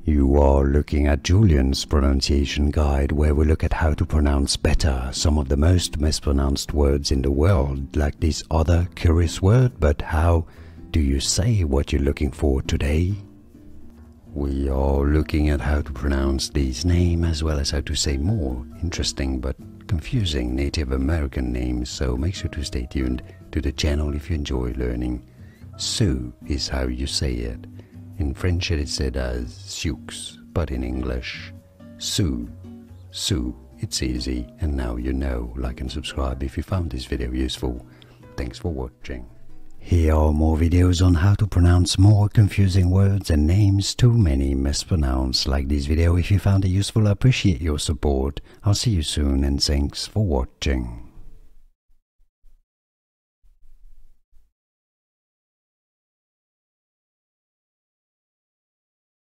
You are looking at Julian's pronunciation guide, where we look at how to pronounce better some of the most mispronounced words in the world, like this other curious word. But how do you say what you're looking for today? We are looking at how to pronounce these names, as well as how to say more interesting but confusing Native American names, so make sure to stay tuned to the channel if you enjoy learning. Sioux is how you say it. In French it is said as Sioux, but in English, Sioux. Sioux, it's easy, and now you know. Like and subscribe if you found this video useful. Thanks for watching. Here are more videos on how to pronounce more confusing words and names too many mispronounced. Like this video if you found it useful. I appreciate your support. I'll see you soon, and thanks for watching.